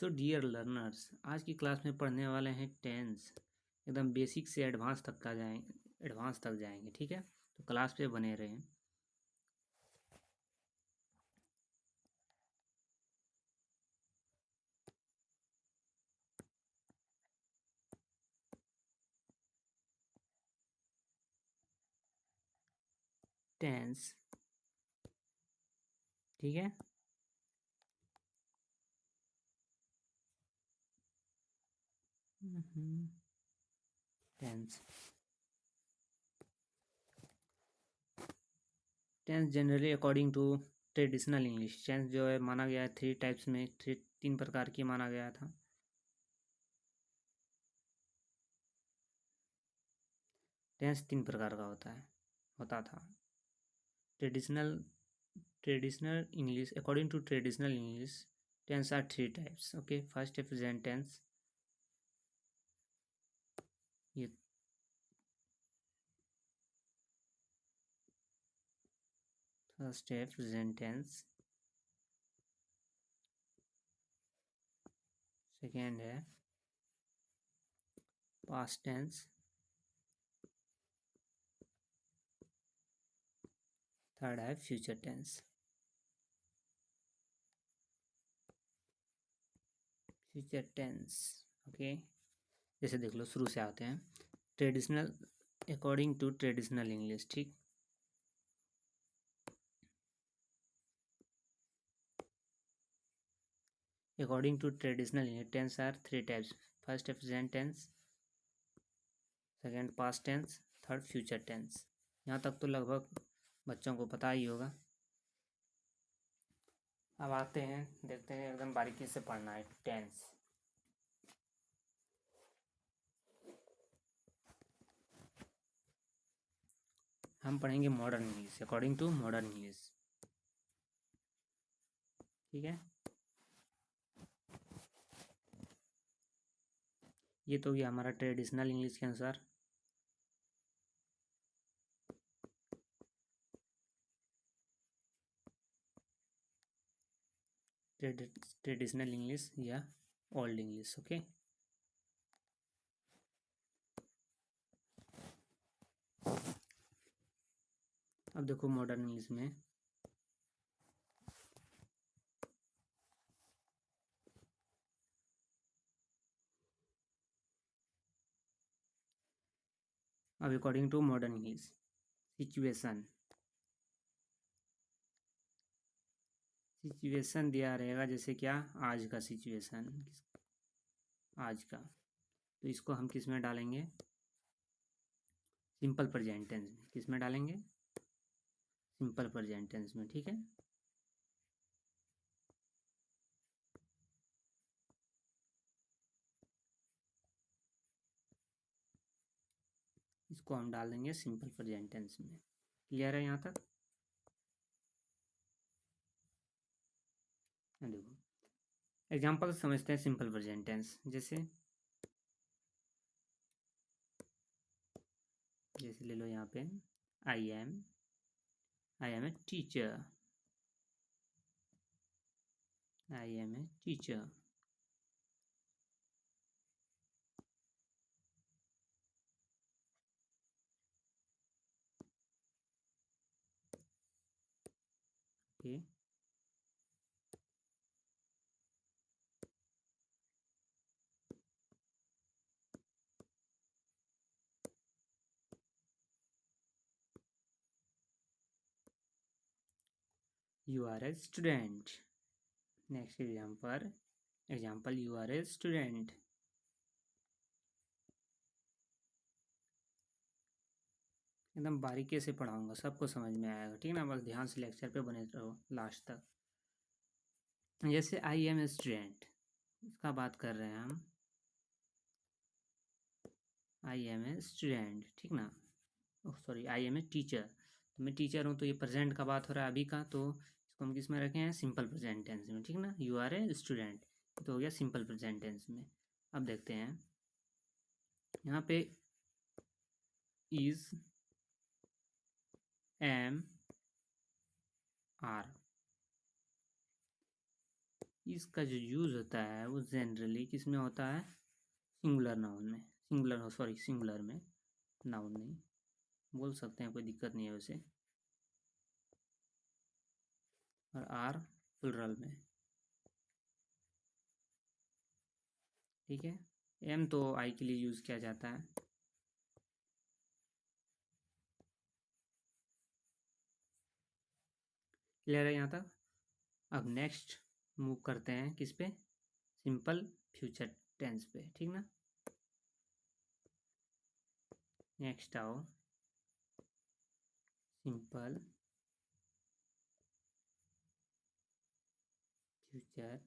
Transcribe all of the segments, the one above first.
तो dear learners, आज की क्लास में पढ़ने वाले हैं टेंस। एकदम बेसिक से एडवांस तक जाएंगे, ठीक है। तो क्लास पे बने रहें। टेंस, ठीक है। Tense tense generally according to traditional English, tense जो है माना गया है थ्री टाइप्स में, तीन प्रकार की माना गया था। टेंस तीन प्रकार का होता था। Traditional traditional English, according to traditional English, tense are three types. Okay, first है प्रेजेंट टेंस। ये फर्स्ट है प्रेजेंट टेंस। सेकेंड है पास्ट टेंस। थर्ड है future tense. Future tense, okay. जैसे देख लो, शुरू से आते हैं। Traditional, according to traditional English, ठीक। According to traditional English, tense are three types. First है present tense, second past tense, third future tense. यहाँ तक तो लगभग बच्चों को पता ही होगा। अब आते हैं, देखते हैं, एकदम बारीकी से पढ़ना है टेंस। हम पढ़ेंगे modern English, according to modern English, ठीक है। ये तो गया हमारा ट्रेडिशनल इंग्लिश के अनुसार। ट्रेडिशनल इंग्लिश या ओल्ड इंग्लिश, ओके। अब देखो मॉडर्न इंग्लिश में, अब according to modern English, situation situation दिया रहेगा, जैसे क्या, आज का सिचुएशन, आज का। तो इसको हम किस में डालेंगे, सिंपल प्रेजेंट टेंस में। किस में डालेंगे, सिंपल प्रेजेंट टेंस में, ठीक है। इसको हम डाल देंगे सिंपल प्रेजेंट टेंस में। क्लियर है यहाँ तक। देखो एग्जाम्पल समझते हैं सिंपल प्रेजेंट टेंस। जैसे ले लो यहाँ पे, I am a teacher, I am a teacher. Okay, you are a student. Next example, you are a student. एकदम बारीकी से पढ़ाऊंगा, सबको समझ में आएगा, ठीक ना। बस ध्यान से लेक्चर पे बने रहो लास्ट तक। जैसे आई एम ए स्टूडेंट, इसका बात कर रहे हैं हम, आई एम ए स्टूडेंट, ठीक ना। Sorry, I am a teacher, तो मैं टीचर हूँ, तो ये प्रेजेंट का बात हो रहा है अभी का, तो इसको हम किस में रखे हैं, सिंपल प्रेजेंट टेंस में, ठीक ना। यू आर ए स्टूडेंट, तो हो गया सिंपल प्रेजेंट टेंस में। अब देखते हैं यहाँ पे, इज, एम, आर, इसका जो यूज़ होता है वो जनरली किस में होता है, सिंगुलर नाउन में, सिंगुलर में, नाउन नहीं बोल सकते हैं, कोई दिक्कत नहीं है वैसे, और आर प्लुरल में, ठीक है। एम तो आई के लिए यूज़ किया जाता है। क्लियर है यहाँ तक। अब नेक्स्ट मूव करते हैं किस पे, सिंपल फ्यूचर टेंस पे, ठीक ना। नेक्स्ट आओ simple future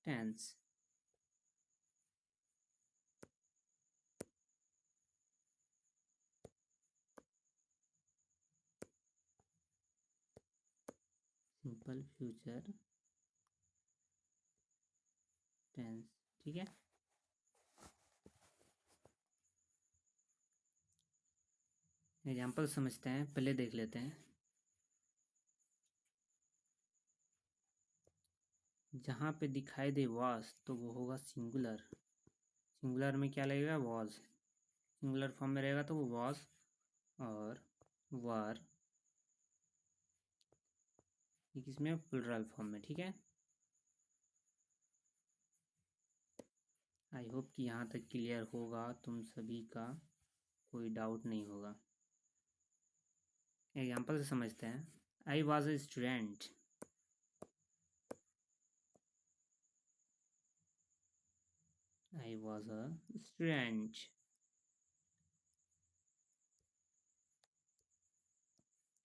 tense. Simple future tense, ठीक है। एग्जाम्पल समझते हैं, पहले देख लेते हैं। जहाँ पे दिखाई दे वॉज तो वो होगा सिंगुलर, सिंगुलर में क्या लगेगा, वॉज, सिंगुलर फॉर्म में रहेगा तो वो वॉज और वर, ये किसमें, प्लुरल फॉर्म में, ठीक है। आई होप कि यहाँ तक क्लियर होगा तुम सभी का, कोई डाउट नहीं होगा। एग्जाम्पल से समझते हैं। I was a student, I was a student,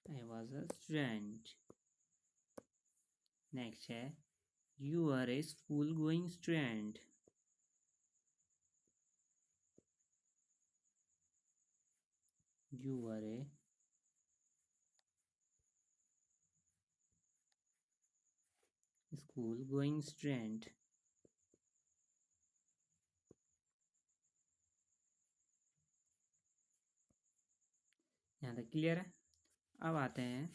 I was a student. Next है, you are a school going student, you are a school going student. यहाँ तक क्लियर है। अब आते हैं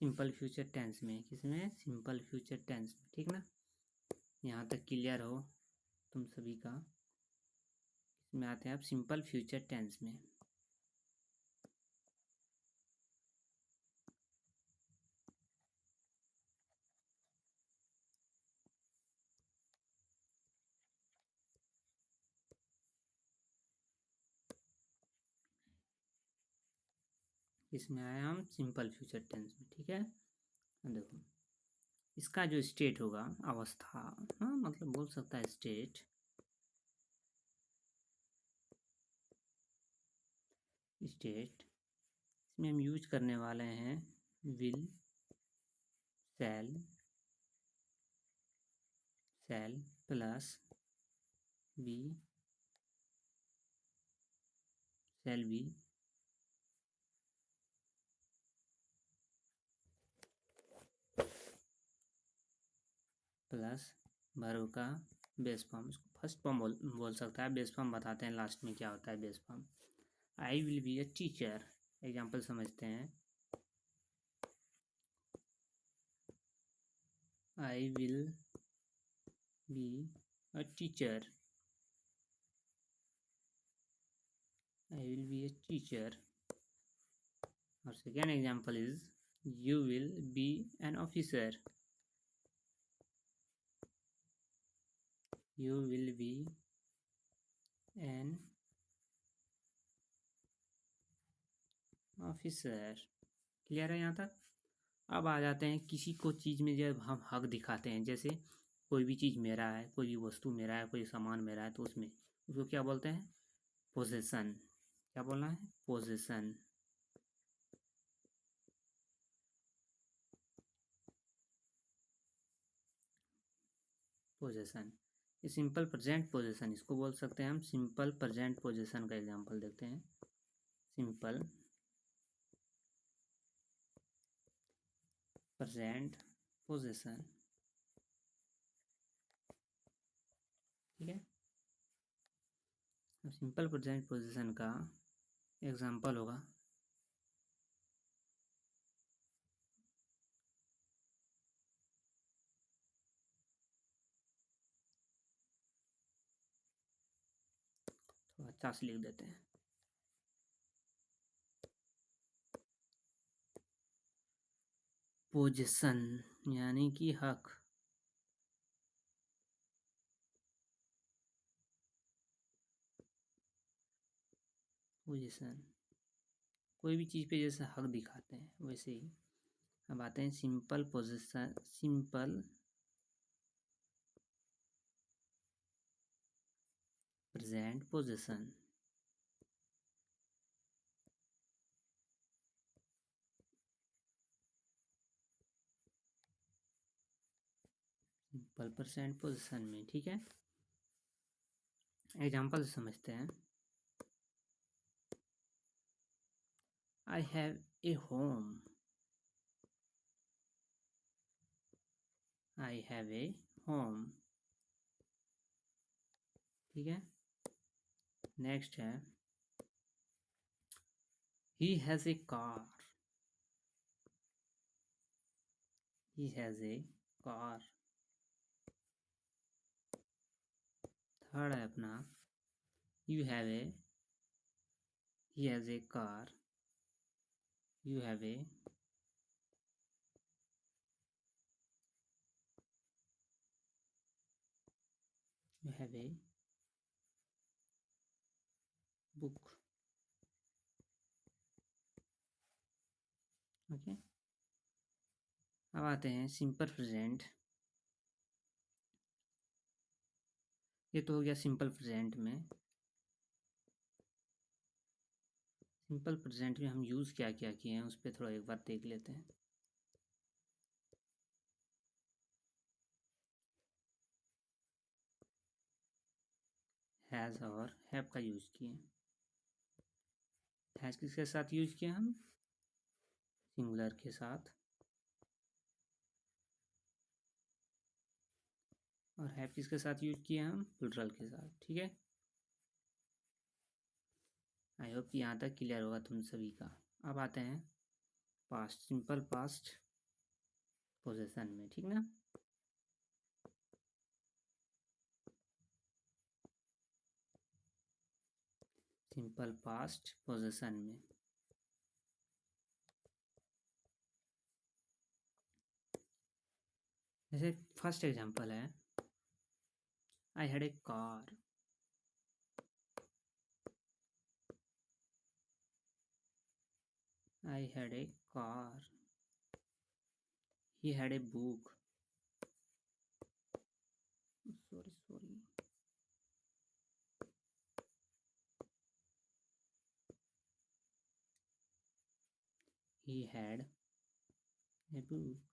सिंपल फ्यूचर टेंस में, किसमें, सिंपल फ्यूचर टेंस में, ठीक ना। यहाँ तक क्लियर हो तुम सभी का। इसमें आते हैं अब सिंपल फ्यूचर टेंस में। इसमें आए हम सिंपल फ्यूचर टेंस में, ठीक है। देखो इसका जो स्टेट होगा, अवस्था, हाँ मतलब बोल सकता है स्टेट, स्टेट इसमें हम यूज करने वाले हैं will, shall, shall plus be, shall be plus verb का बेस फॉर्म, इसको फर्स्ट फॉर्म बोल सकता है, बेस फॉर्म बताते हैं लास्ट में क्या होता है base form. I will be a teacher, example समझते हैं। I will be a teacher, I will be a teacher. और second example is you will be an officer, you will be an officer। Clear है यहाँ तक। अब आ जाते हैं किसी को चीज़ में जब हम हक दिखाते हैं, जैसे कोई भी चीज़ मेरा है, कोई भी वस्तु मेरा है, कोई सामान मेरा है, तो उसमें उसको क्या बोलते हैं, पोजेसन। क्या बोलना है, पोजेसन। पोजेसन, ये सिंपल प्रेजेंट पोजेसन, इसको बोल सकते हैं हम सिंपल प्रेजेंट पोजेसन का एग्जांपल देखते हैं। सिंपल प्रेजेंट पोजेसन, ठीक है। अब सिंपल प्रेजेंट पोजीशन का एग्जांपल होगा, 50 लिख देते हैं। पोजीशन यानी कि हक। पोजीशन कोई भी चीज़ पे जैसे हक दिखाते हैं वैसे ही। अब आते हैं simple position, simple present position. Simple present position में, ठीक है। एग्जाम्पल समझते हैं। I have a home. I have a home, ठीक है। नेक्स्ट है he has a car. He has a car. Third है अपना you have a, he has a car, you have a book. Okay, अब आते हैं सिंपल प्रेजेंट। ये तो हो गया सिंपल प्रेजेंट में। सिंपल प्रेजेंट में हम यूज़ क्या क्या किए हैं उस पर थोड़ा एक बार देख लेते हैं। हैज़ और हैव का यूज़ किए। हैज़ किसके साथ यूज़ किए हम? सिंगुलर के साथ। और हैव किसके साथ यूज़ किए हम? प्लूरल के साथ, ठीक है। आई होप कि यहाँ तक क्लियर होगा तुम सभी का। अब आते हैं पास्ट, सिंपल पास्ट पोजीशन में, ठीक ना। सिंपल पास्ट पोजीशन में जैसे फर्स्ट एग्जांपल है I had a car. I had a car. He had a book. Sorry. He had a book.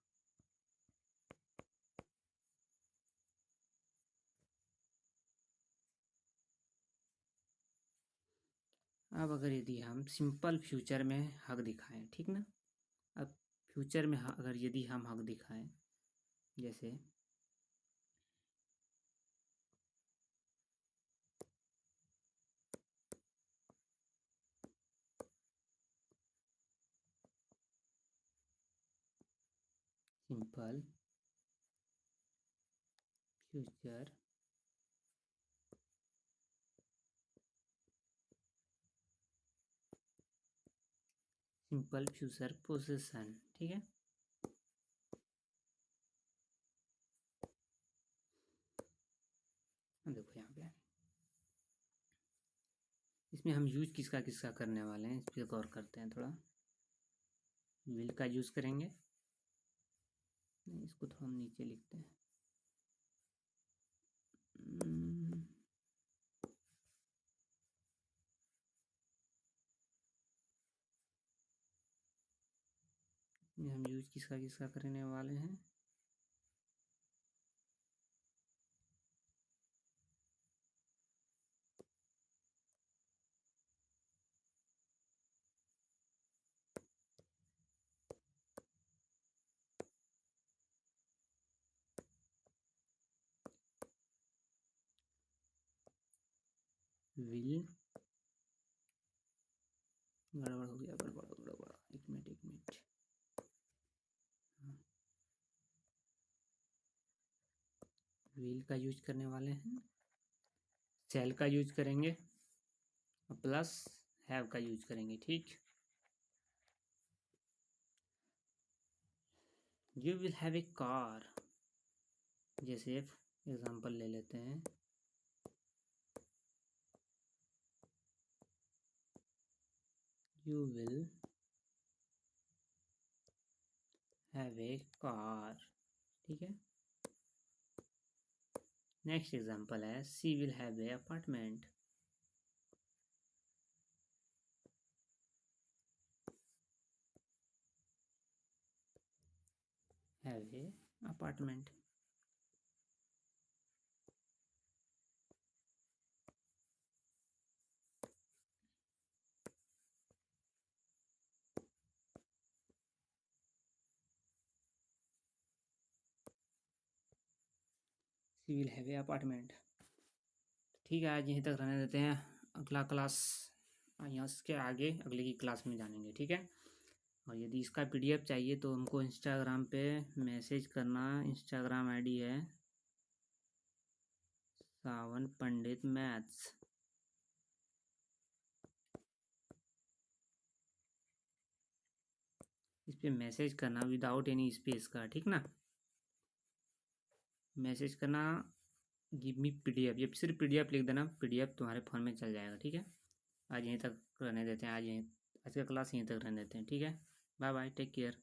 अब अगर यदि हम सिंपल फ्यूचर में हक दिखाएं, ठीक ना। अब फ्यूचर में अगर यदि हम हक दिखाएं, जैसे simple future simple future position, ठीक है। देखो यहाँ पे इसमें हम यूज किसका किसका करने वाले हैं इस पर गौर करते हैं थोड़ा। विल का यूज करेंगे, नहीं इसको थोड़ा हम नीचे लिखते हैं। हम यूज किसका किसका करने वाले हैं? विल, गड़बड़ हो गया, गड़बड़, एक मिनट। विल का यूज करने वाले हैं, शैल का यूज करेंगे, प्लस हैव का यूज करेंगे। ठीक, you will have a car, जैसे एग्जांपल ले लेते हैं, you will have a car. ठीक है, नेक्स्ट एग्जांपल है she will have a apartment, have a apartment. She will have a apartment. ठीक है, आज यहीं तक रहने देते हैं। अगला क्लास यहाँ के आगे अगले की क्लास में जानेंगे। ठीक है, और यदि इसका पीडीएफ चाहिए तो हमको इंस्टाग्राम पे मैसेज करना। इंस्टाग्राम आईडी है सावन पंडित मैथ्स। इस पे मैसेज करना विदाउट एनी स्पेस का। ठीक ना, मैसेज करना गिव मी पीडीएफ, या सिर्फ पीडीएफ लिख देना, पीडीएफ तुम्हारे फ़ोन में चल जाएगा। ठीक है, आज यहीं तक रहने देते हैं। आज का क्लास यहीं तक रहने देते हैं। ठीक है, बाय बाय, टेक केयर।